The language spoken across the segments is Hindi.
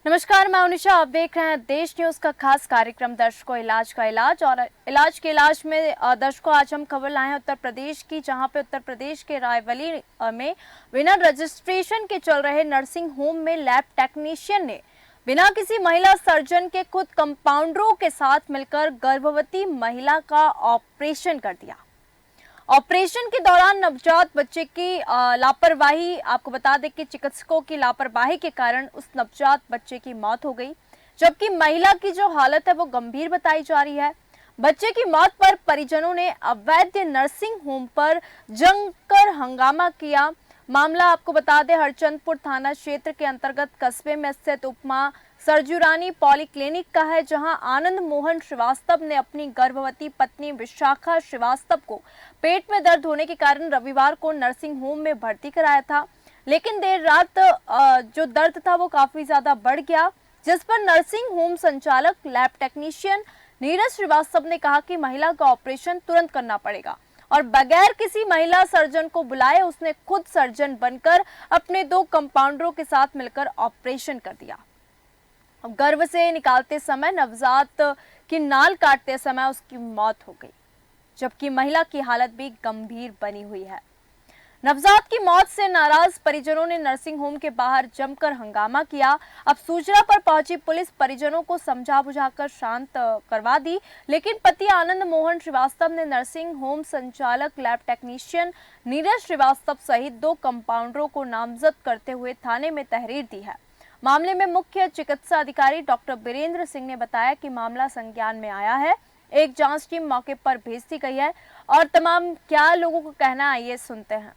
नमस्कार, मैं उनिशा। आप देख रहे हैं देश न्यूज का खास कार्यक्रम दर्शकों इलाज का इलाज। और इलाज में दर्शकों आज हम खबर लाए हैं उत्तर प्रदेश की, जहां पे उत्तर प्रदेश के रायबली में बिना रजिस्ट्रेशन के चल रहे नर्सिंग होम में लैब टेक्नीशियन ने बिना किसी महिला सर्जन के खुद कंपाउंडरों के साथ मिलकर गर्भवती महिला का ऑपरेशन कर दिया। ऑपरेशन के दौरान नवजात बच्चे की लापरवाही, आपको बता दें कि चिकित्सकों की लापरवाही के कारण उस नवजात बच्चे की मौत हो गई, जबकि महिला की जो हालत है वो गंभीर बताई जा रही है। बच्चे की मौत पर परिजनों ने अवैध नर्सिंग होम पर जमकर हंगामा किया। मामला आपको बता दें हरचंदपुर थाना क्षेत्र के अंतर्गत कस्बे में स्थित उपमा सरजुरानी पॉलीक्लिनिक का है, जहां आनंद मोहन श्रीवास्तव ने अपनी गर्भवती पत्नी विशाखा श्रीवास्तव को पेट में दर्द होने के कारण रविवार को नर्सिंग होम में भर्ती कराया था। लेकिन देर रात जो दर्द था वो काफी ज्यादा बढ़ गया, जिस पर नर्सिंग होम संचालक लैब टेक्नीशियन नीरज श्रीवास्तव ने कहा कि महिला का ऑपरेशन तुरंत करना पड़ेगा, और बगैर किसी महिला सर्जन को बुलाए उसने खुद सर्जन बनकर अपने 2 कंपाउंडरों के साथ मिलकर ऑपरेशन कर दिया। गर्भ से निकालते समय नवजात की नाल काटते समय उसकी मौत हो गई, जबकि महिला की हालत भी गंभीर बनी हुई है। नवजात की मौत से नाराज परिजनों ने नर्सिंग होम के बाहर जमकर हंगामा किया। अब सूचना पर पहुंची पुलिस परिजनों को समझा बुझाकर शांत करवा दी, लेकिन पति आनंद मोहन श्रीवास्तव ने नर्सिंग होम संचालक लैब टेक्नीशियन नीरज श्रीवास्तव सहित 2 कंपाउंडरों को नामजद करते हुए थाने में तहरीर दी है। मामले में मुख्य चिकित्सा अधिकारी डॉक्टर बीरेंद्र सिंह ने बताया कि मामला संज्ञान में आया है, एक जांच टीम मौके पर भेज दी गई है, और तमाम क्या लोगों को कहना है ये सुनते हैं।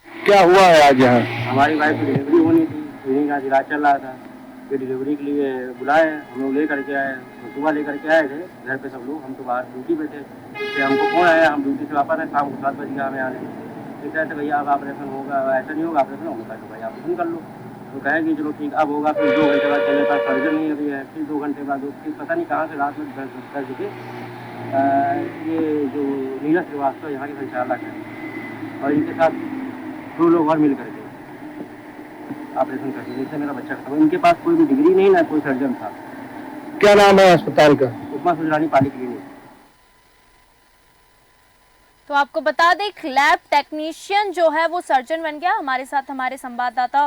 क्या हुआ है आज यहाँ? हमारी वाइफ की डिलीवरी होनी थी, इन्हीं का इलाज चल रहा था। फिर डिलीवरी के लिए बुलाए, हम लोग लेकर के आए, सुबह लेकर के आए थे घर पे सब लोग। हम तो बाहर ड्यूटी पे थे, फिर हमको फोन आया, हम ड्यूटी से वापस आए, शाम को 7 बजे हमें आने। फिर कहते भैया अब ऑपरेशन होगा, ऐसा नहीं होगा, ऑपरेशन होगा तो भैया ऑपरेशन कर लो। तो कहेंगे चलो ठीक अब होगा। फिर 2 घंटे बाद चले पास सर्जन नहीं अभी है। फिर 2 घंटे बाद फिर पता नहीं कहाँ से रात में दर्द के ये जो नीरज श्रीवास्तव यहाँ के संचालक हैं और इनके साथ 2 लोग और मिल करके ऑपरेशन कर दिया, जिससे मेरा बच्चा खत्म। इनके पास कोई भी डिग्री नहीं, ना कोई सर्जन था। क्या नाम है अस्पताल का? उपमा सरजुरानी पॉलीक्लिनिक। तो आपको बता दें लैब टेक्नीशियन जो है वो सर्जन बन गया। हमारे साथ हमारे संवाददाता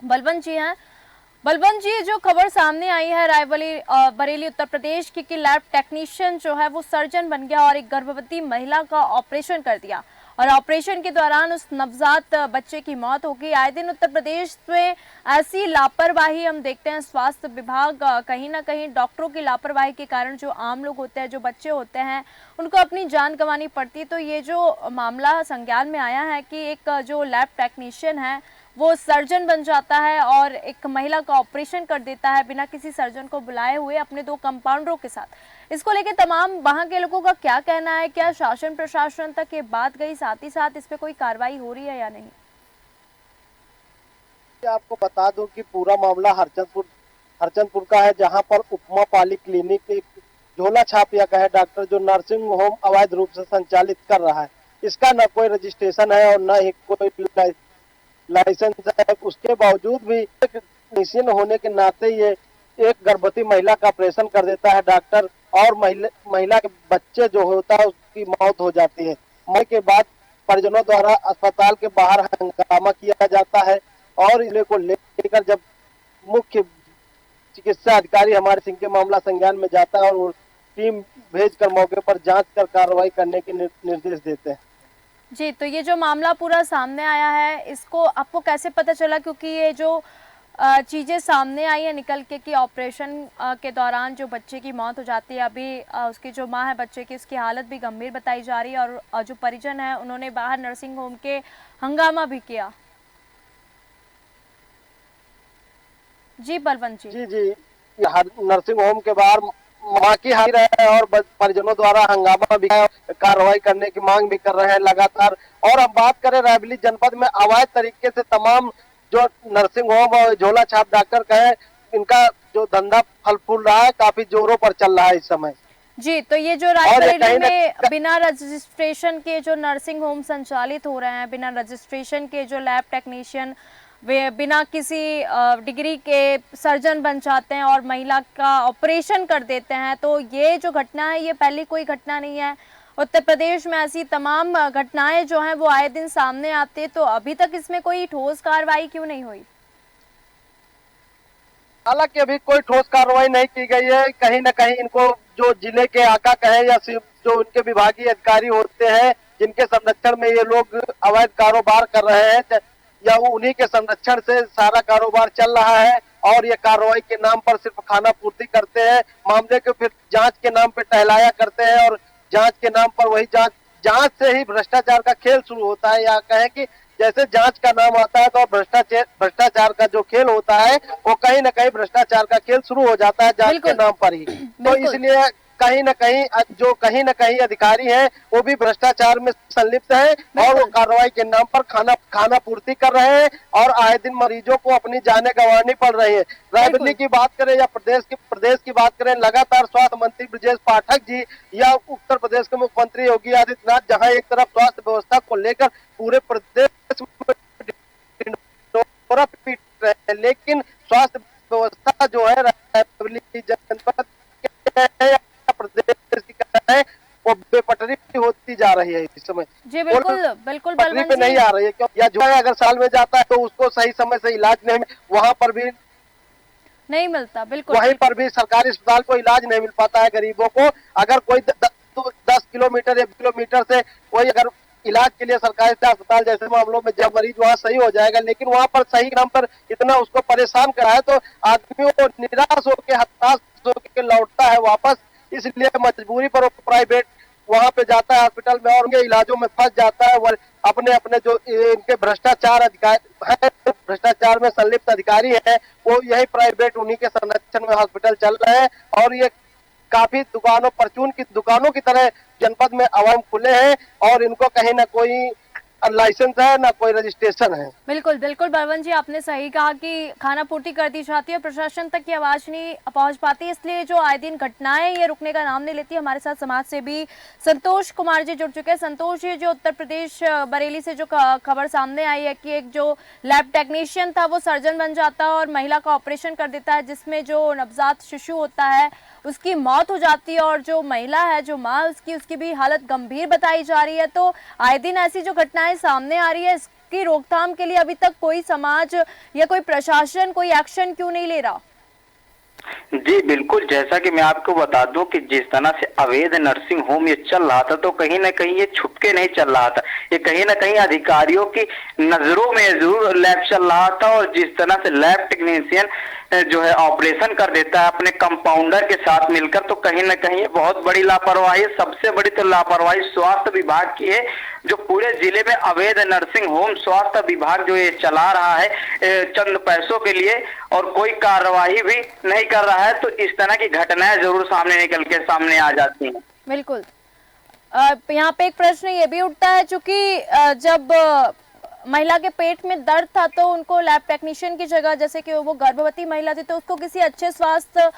बलवंत जी हैं। बलवंत जी, जो खबर सामने आई है रायबली बरेली उत्तर प्रदेश की कि लैब टेक्नीशियन जो है वो सर्जन बन गया और एक गर्भवती महिला का ऑपरेशन कर दिया, और ऑपरेशन के दौरान उस नवजात बच्चे की मौत हो गई। आए दिन उत्तर प्रदेश में ऐसी लापरवाही हम देखते हैं। स्वास्थ्य विभाग कहीं ना कहीं डॉक्टरों की लापरवाही के कारण जो आम लोग होते हैं, जो बच्चे होते हैं, उनको अपनी जान गंवानी पड़ती है। तो ये जो मामला संज्ञान में आया है कि एक जो लैब टेक्नीशियन है वो सर्जन बन जाता है और एक महिला का ऑपरेशन कर देता है बिना किसी सर्जन को बुलाए हुए अपने 2 कंपाउंडरों के साथ। इसको लेकर तमाम वहां के लोगों का क्या कहना है? क्या शासन प्रशासन तक ये बात गई? साथ ही साथ इस पे कोई कार्रवाई हो रही है या नहीं? आपको बता दूं कि पूरा मामला हरचंदपुर का है, जहां पर उपमा पॉलीक्लिनिक एक झोला छापिया का है डॉक्टर जो नर्सिंग होम अवैध रूप से संचालित कर रहा है। इसका न कोई रजिस्ट्रेशन है और न ही कोई लाइसेंस है। उसके बावजूद भी टेक्नीशियन होने के नाते ये एक गर्भवती महिला का ऑपरेशन कर देता है डॉक्टर, और महिला के बच्चे जो होता है उसकी मौत हो जाती है। मौत के बाद परिजनों द्वारा अस्पताल के बाहर हंगामा किया जाता है, और इसे को लेकर जब मुख्य चिकित्सा अधिकारी हमारे सिंह के मामला संज्ञान में जाता है और वो टीम भेजकर मौके पर जांच कर कार्रवाई करने के निर्देश देते हैं। जी, तो ये जो मामला पूरा सामने आया है, इसको आपको कैसे पता चला? क्योंकि ये जो चीज़ें सामने आई है निकल के कि ऑपरेशन के दौरान जो बच्चे की मौत हो जाती है, अभी उसकी जो माँ है बच्चे की, उसकी हालत भी गंभीर बताई जा रही है, और जो परिजन है उन्होंने बाहर नर्सिंग होम के हंगामा भी किया। जी बलवंत जी। जी नर्सिंग होम के बाहर मां की हाजिर है और परिजनों द्वारा हंगामा भी कार्रवाई करने की मांग भी कर रहे हैं लगातार। और अब बात करें रायबरेली जनपद में अवैध तरीके से तमाम जो नर्सिंग होम और झोला छाप डॉक्टर का है, इनका जो धंधा फल फूल रहा है, काफी जोरों पर चल रहा है इस समय। जी, तो ये जो और ये रायबरेली कहीं ना में बिना रजिस्ट्रेशन के जो नर्सिंग होम संचालित हो रहे हैं, बिना रजिस्ट्रेशन के जो लैब टेक्नीशियन वे बिना किसी डिग्री के सर्जन बन जाते हैं और महिला का ऑपरेशन कर देते हैं, तो ये जो घटना है ये पहली कोई घटना नहीं है। उत्तर प्रदेश में ऐसी तमाम घटनाएं जो हैं वो आए दिन सामने आते हैं, तो अभी तक इसमें कोई ठोस कार्रवाई क्यों नहीं हुई? हालांकि अभी कोई ठोस कार्रवाई नहीं की गई है। कहीं न कहीं इनको जो जिले के आका कहे या जो उनके विभागीय अधिकारी होते हैं जिनके संरक्षण में ये लोग अवैध कारोबार कर रहे हैं या वो उन्हीं के संरक्षण से सारा कारोबार चल रहा है और ये कार्रवाई के नाम पर सिर्फ खाना पूर्ति करते हैं, मामले को फिर जांच के नाम पर टहलाया करते हैं और जांच के नाम पर वही जांच से ही भ्रष्टाचार का खेल शुरू होता है। या कहें कि जैसे जांच का नाम आता है तो भ्रष्टाचार का जो खेल होता है वो कहीं न कहीं भ्रष्टाचार का खेल शुरू हो जाता है जांच के नाम पर ही। तो इसलिए कहीं न कहीं अधिकारी हैं वो भी भ्रष्टाचार में संलिप्त हैं और वो कार्रवाई के नाम पर खाना पूर्ति कर रहे हैं और आए दिन मरीजों को अपनी जानें गंवानी पड़ रही है। रायबरेली की बात करें या प्रदेश की बात करें, लगातार स्वास्थ्य मंत्री ब्रजेश पाठक जी या उत्तर प्रदेश के मुख्यमंत्री योगी आदित्यनाथ जहां एक तरफ स्वास्थ्य व्यवस्था को लेकर पूरे प्रदेश में पीट रहे हैं, लेकिन स्वास्थ्य व्यवस्था जो है रायबरेली जनपद प्रदेश की है वो बेपटरी होती जा रही है इस समय। जी बिल्कुल बिल्कुल पटरी पे नहीं आ रही है क्यों? या जो है अगर साल में जाता है तो उसको सही समय से इलाज वहां पर भी नहीं मिलता। बिल्कुल वहीं पर भी सरकारी अस्पताल को इलाज नहीं मिल पाता है गरीबों को। अगर कोई 10 किलोमीटर या 20 किलोमीटर से कोई अगर इलाज के लिए सरकारी अस्पताल जैसे मामलों में जब मरीज वहाँ सही हो जाएगा, लेकिन वहाँ पर सही नाम पर इतना उसको परेशान करा है तो आदमी को निराश होकर हताश होकर लौटता है वापस। इसलिए मजबूरी पर वो प्राइवेट वहाँ पे जाता है हॉस्पिटल में और उनके इलाजों में फंस जाता है। वो अपने जो इनके भ्रष्टाचार में संलिप्त अधिकारी है वो यही प्राइवेट उन्हीं के संरक्षण में हॉस्पिटल चल रहे हैं और ये काफी परचून की दुकानों की तरह जनपद में आवाम खुले हैं और इनको कहीं ना कोई लाइसेंस है ना कोई रजिस्ट्रेशन है। बिल्कुल बिल्कुल बलवंत जी, आपने सही कहा कि खाना पूर्ति कर दी जाती है, प्रशासन तक की आवाज नहीं पहुंच पाती, इसलिए जो आए दिन घटनाएं ये रुकने का नाम नहीं लेती। हमारे साथ समाज से भी संतोष कुमार जी जुड़ चुके हैं। संतोष जी, जो उत्तर प्रदेश बरेली से जो खबर सामने आई है कि एक जो लैब टेक्नीशियन था वो सर्जन बन जाता है और महिला का ऑपरेशन कर देता है, जिसमें जो नवजात शिशु होता है उसकी मौत हो जाती है और जो महिला है, जो माँ उसकी भी हालत गंभीर बताई जा रही है। तो आए दिन ऐसी जो घटनाएं सामने आ रही है, इसकी रोकथाम के लिए अभी तक कोई समाज या कोई प्रशासन कोई एक्शन क्यों नहीं ले रहा? जी बिल्कुल, जैसा कि मैं आपको बता दूं कि जिस तरह से अवैध नर्सिंग होम ये चल रहा था तो कहीं ना कहीं ये छुपके नहीं चल रहा था, ये कहीं ना कहीं अधिकारियों की नजरों में जरूर लैब चल रहा था। और जिस तरह से लैब टेक्नीशियन जो है ऑपरेशन कर देता है अपने कंपाउंडर के साथ मिलकर, तो कहीं ना कहीं ये बहुत बड़ी लापरवाही है। सबसे बड़ी तो लापरवाही स्वास्थ्य विभाग की है, जो पूरे जिले में अवैध नर्सिंग होम स्वास्थ्य विभाग जो ये चला रहा है चंद पैसों के लिए और कोई कार्रवाई भी नहीं कर रहा है। तो इस तरह की घटनाएं जरूर सामने निकल के सामने आ जाती हैं। बिल्कुल, यहाँ पे एक प्रश्न ये भी उठता है, चूंकि जब महिला के पेट में दर्द था तो उनको लैब टेक्नीशियन की जगह, जैसे कि वो गर्भवती महिला थी तो उसको किसी अच्छे स्वास्थ्य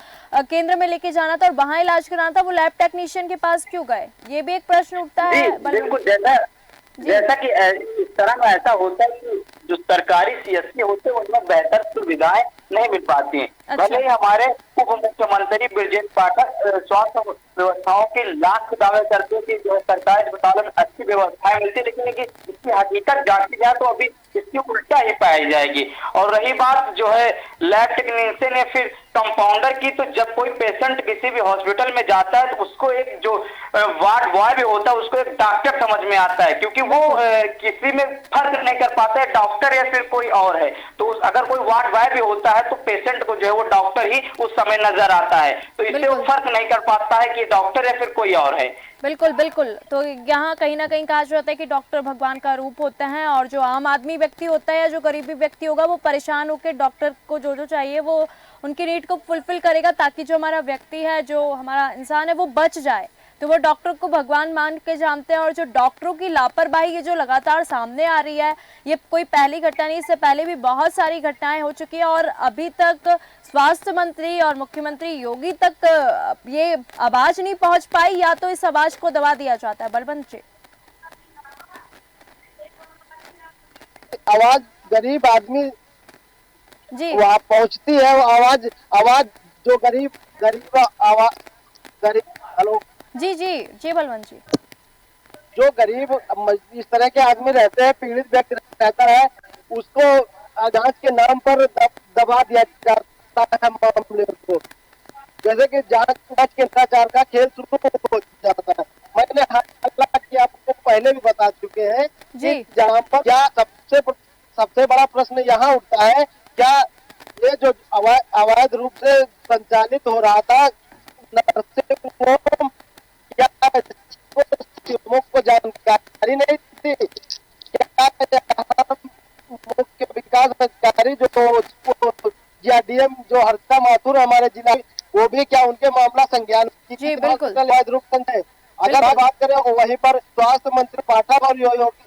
केंद्र में लेके जाना था और वहां इलाज कराना था, वो लैब टेक्नीशियन के पास क्यों गए? ये भी एक प्रश्न उठता है। बिल्कुल, जैसा कि इस तरह में ऐसा होता है कि जो सरकारी सीएससी होते हैं उनमें बेहतर सुविधाएं नहीं मिल पाती हैं। अच्छा। भले ही हमारे उप मुख्यमंत्री ब्रजेश पाठक स्वास्थ्य व्यवस्थाओं के लाख दावे करते हैं कि जो सरकारी अस्पतालों में अच्छी व्यवस्थाएं मिलती है, लेकिन इसकी हकीकत जांची जाए तो अभी इसकी उल्टा ही पाई जाएगी। और रही बात जो है लैब टेक्नीशियन या फिर कंपाउंडर की, तो जब कोई पेशेंट किसी भी हॉस्पिटल में जाता है तो उसको एक जो वार्ड बॉय भी होता है उसको एक डॉक्टर समझ में आता है, क्योंकि वो किसी में फर्क नहीं कर पाता है डॉक्टर या फिर कोई और है। तो अगर कोई वार्ड बॉय भी होता है तो पेशेंट को जो है वो डॉक्टर ही उस समय नजर आता है, तो इससे वो फर्क नहीं कर पाता है कि डॉक्टर या फिर कोई और है। बिल्कुल बिल्कुल, तो यहाँ कहीं ना कहीं कहा जाता है कि डॉक्टर भगवान का रूप होते हैं और जो आम आदमी व्यक्ति होता है या जो गरीबी व्यक्ति होगा वो परेशान होकर डॉक्टर को जो चाहिए वो उनकी नीड को फुलफिल करेगा ताकि जो हमारा व्यक्ति है, जो हमारा इंसान है वो बच जाए। तो वो डॉक्टर को भगवान मान के जानते हैं। और जो डॉक्टरों की लापरवाही ये जो लगातार सामने आ रही है, ये कोई पहली घटना नहीं, इससे पहले भी बहुत सारी घटनाएं हो चुकी है और अभी तक स्वास्थ्य मंत्री और मुख्यमंत्री योगी तक ये आवाज नहीं पहुंच पाई, या तो इस आवाज को दबा दिया जाता है। बलवंत जी, आवाज गरीब आदमी जी वहाँ पहुंचती है, वो आवाज जो गरीब आवाज हेलो जी जी जी बलवंत जी, जो गरीब इस तरह के आदमी रहते हैं, पीड़ित व्यक्ति रहता है, उसको जांच के नाम पर दबा दिया जाता है मामले को। जैसे कि जांच के भ्रष्टाचार का खेल शुरू हो जाता है। मैंने हालांकि आपको पहले भी बता चुके हैं जी। जहाँ पर क्या सबसे बड़ा प्रश्न यहाँ उठता है, क्या ये जो अवैध रूप से संचालित हो रहा था नर्सिंग होम, क्या को जानकारी नहीं थी? क्या मुख्य विकास अधिकारी जो डीएम जो हर्षा माथुर हमारे जिला, वो भी क्या उनके मामला संज्ञान जी बिल्कुल। रूप से? अगर हम बात करें वहीं पर स्वास्थ्य मंत्री पाठक और योगी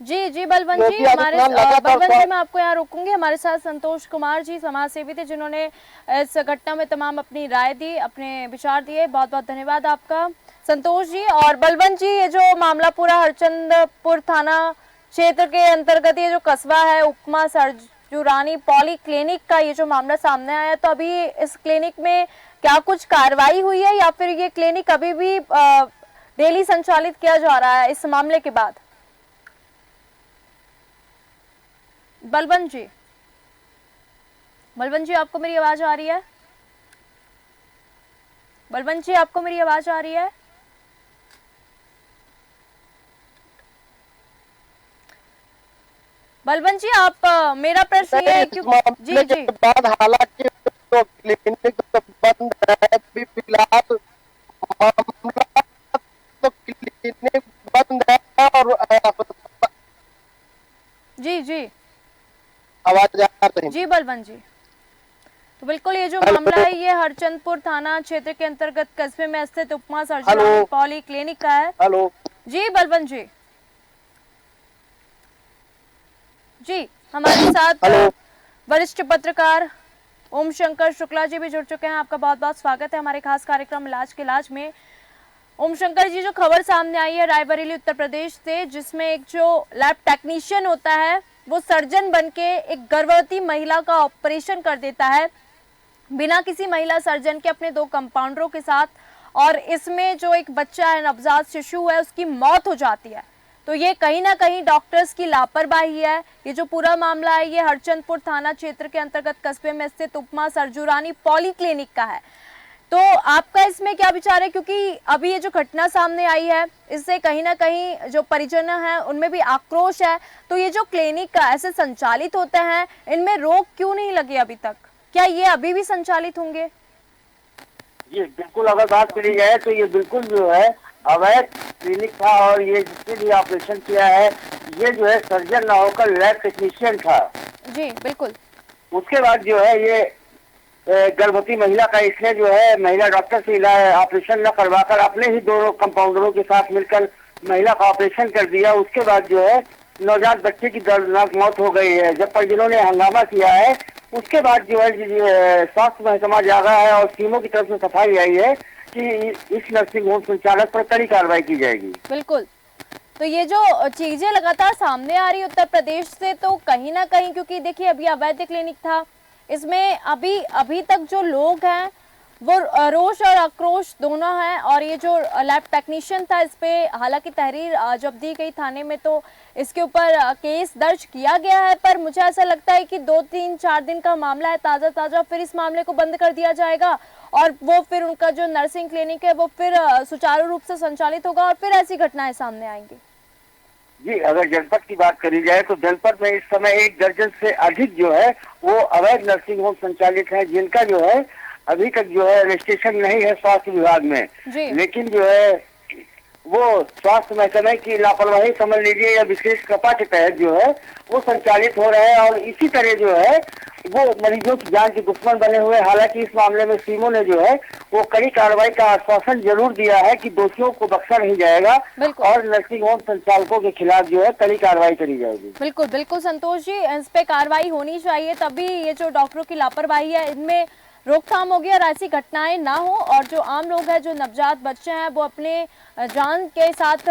जी जी बलवंत जी, हमारे बलवंत जी मैं आपको यहाँ रोकूंगी। हमारे साथ संतोष कुमार जी समाज सेवी थे, जिन्होंने इस घटना में तमाम अपनी राय दी, अपने विचार दिए। बहुत बहुत धन्यवाद आपका संतोष जी। और बलवंत जी, ये जो मामला पूरा हरचंदपुर थाना क्षेत्र के अंतर्गत ये जो कस्बा है उपमा सर्जुरानी पॉली क्लिनिक का ये जो मामला सामने आया, तो अभी इस क्लिनिक में क्या कुछ कार्रवाई हुई है या फिर ये क्लिनिक अभी भी डेली संचालित किया जा रहा है इस मामले के बाद? बलवंत जी आपको मेरी आवाज आ रही है? बलवंत जी आपको मेरी आवाज आ रही है? बलवंत जी, आप मेरा प्रश्न ये है क्योंकि जी जी बाद हालांकि तो क्लिनिक तो बंद है अभी फिलहाल, मामला तो क्लिनिक बंद है और जी जी आवाज आ रही जी बलवंत जी, तो बिल्कुल ये जो मामला है ये हरचंदपुर थाना क्षेत्र के अंतर्गत कस्बे में स्थित उपमा सर्जुरानी पॉली क्लिनिक का है। हेलो जी बलवंत जी, जी हमारे साथ वरिष्ठ पत्रकार ओम शंकर शुक्ला जी भी जुड़ चुके हैं। आपका बहुत बहुत स्वागत है हमारे खास कार्यक्रम इलाज के इलाज में। ओम शंकर जी, जो खबर सामने आई है रायबरेली उत्तर प्रदेश से, जिसमें एक जो लैब टेक्नीशियन होता है वो सर्जन बनके एक गर्भवती महिला का ऑपरेशन कर देता है बिना किसी महिला सर्जन के अपने 2 कंपाउंडरों के साथ, और इसमें जो एक बच्चा है, नवजात शिशु है, उसकी मौत हो जाती है। तो ये कहीं ना कहीं डॉक्टर्स की लापरवाही है। ये जो पूरा मामला है ये हरचंदपुर थाना क्षेत्र के अंतर्गत कस्बे में स्थित उपमा सर्जुरानी पॉली क्लिनिक का है। तो आपका इसमें क्या विचार है, क्योंकि अभी ये जो घटना सामने आई है इससे कहीं ना कहीं जो परिजन हैं उनमें भी आक्रोश है। तो ये जो क्लिनिक का ऐसे संचालित होते हैं, इनमें रोक क्यों नहीं लगे अभी तक? क्या ये अभी भी संचालित होंगे? ये बिल्कुल, अगर बात करी जाए तो ये बिल्कुल जो है अवैध क्लिनिक था, और ये जिसने भी ऑपरेशन किया है ये जो है सर्जन ना होकर लैब टेक्नीशियन था। जी बिल्कुल। उसके बाद जो है ये गर्भवती महिला का इसने जो है महिला डॉक्टर से ऑपरेशन न करवाकर अपने ही 2 कंपाउंडरों के साथ मिलकर महिला का ऑपरेशन कर दिया। उसके बाद जो है नवजात बच्चे की दर्दनाक मौत हो गई है। जब परिजनों ने हंगामा किया है उसके बाद जो है स्वास्थ्य महकमा जागा है और सीमो की तरफ से सफाई आई है कि इस नर्सिंग होम संचालक पर कड़ी कार्रवाई की जाएगी। बिल्कुल। तो ये जो चीजें लगातार सामने आ रही उत्तर प्रदेश से, तो कहीं ना कहीं, क्योंकि देखिए अभी अवैध क्लिनिक था, इसमें अभी तक जो लोग हैं वो रोष और आक्रोश दोनों हैं। और ये जो लैब टेक्नीशियन था इस पे हालांकि तहरीर जब दी गई थाने में तो इसके ऊपर केस दर्ज किया गया है, पर मुझे ऐसा लगता है कि 2-3-4 दिन का मामला है ताज़ा, फिर इस मामले को बंद कर दिया जाएगा और वो फिर उनका जो नर्सिंग क्लिनिक है वो फिर सुचारू रूप से संचालित होगा और फिर ऐसी घटनाएं सामने आएंगी। जी, अगर जनपद की बात करी जाए तो जनपद में इस समय 1 दर्जन से अधिक जो है वो अवैध नर्सिंग होम संचालित है, जिनका जो है अभी तक जो है रजिस्ट्रेशन नहीं है स्वास्थ्य विभाग में। लेकिन जो है वो स्वास्थ्य महकमे की लापरवाही समझ लीजिए या विशेष कृपा के तहत जो है वो संचालित हो रहे हैं। और इसी तरह जो है वो मरीजों की जान के दुश्मन बने हुए। हालांकि इस मामले में सीमो ने जो है वो कड़ी कार्रवाई का आश्वासन जरूर दिया है कि दोषियों को बख्शा नहीं जाएगा और नर्सिंग होम संचालकों के खिलाफ जो है कड़ी कार्रवाई करी जाएगी। बिल्कुल बिल्कुल संतोष जी, इस पे कार्रवाई होनी चाहिए, तभी ये जो डॉक्टरों की लापरवाही है इनमें रोकथाम होगी और ऐसी घटनाएं ना हो और जो आम लोग हैं, जो नवजात बच्चे हैं, वो अपने जान के साथ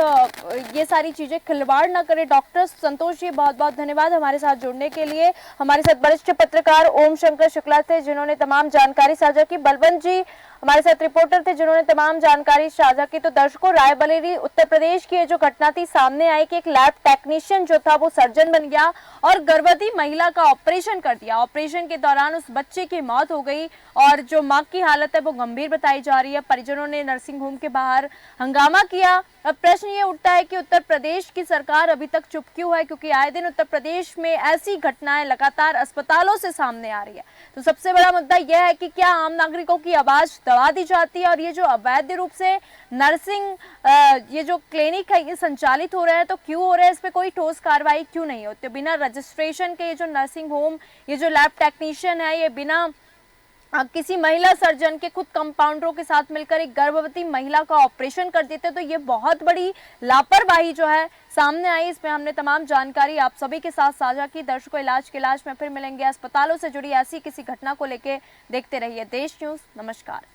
ये सारी चीजें खिलवाड़ ना करें। डॉक्टर संतोष जी बहुत बहुत धन्यवाद हमारे साथ जुड़ने के लिए। हमारे साथ वरिष्ठ पत्रकार ओम शंकर शुक्ला थे जिन्होंने तमाम जानकारी साझा की। बलवंत जी हमारे साथ रिपोर्टर थे जिन्होंने तमाम जानकारी साझा की। तो दर्शकों, रायबरेली उत्तर प्रदेश की ये जो घटना थी, सामने आई कि एक लैब टेक्नीशियन जो था वो सर्जन बन गया और गर्भवती महिला का ऑपरेशन कर दिया। ऑपरेशन के दौरान उस बच्चे की मौत हो गई और जो मां की हालत है वो गंभीर बताई जा रही है। परिजनों ने नर्सिंग होम के बाहर हंगामा किया। अब प्रश्न ये उठता है कि उत्तर प्रदेश की सरकार अभी तक चुप क्यों है, क्योंकि आए दिन उत्तर प्रदेश में ऐसी घटनाएं लगातार अस्पतालों से सामने आ रही है। तो सबसे बड़ा मुद्दा यह है कि क्या आम नागरिकों की आवाज दबा दी जाती है और ये जो अवैध रूप से नर्सिंग ये जो क्लिनिक है ये संचालित हो रहे हैं तो क्यों हो रहे हैं, इस पे कोई ठोस कार्रवाई क्यों नहीं होती। बिना रजिस्ट्रेशन के ये जो नर्सिंग होम, ये जो लैब टेक्नीशियन है, ये बिना किसी महिला सर्जन के खुद कंपाउंडरों के साथ मिलकर एक गर्भवती महिला का ऑपरेशन कर देते, तो ये बहुत बड़ी लापरवाही जो है सामने आई। इसमें हमने तमाम जानकारी आप सभी के साथ साझा की। दर्शकों, इलाज के इलाज में फिर मिलेंगे अस्पतालों से जुड़ी ऐसी किसी घटना को लेकर। देखते रहिए देश न्यूज़। नमस्कार।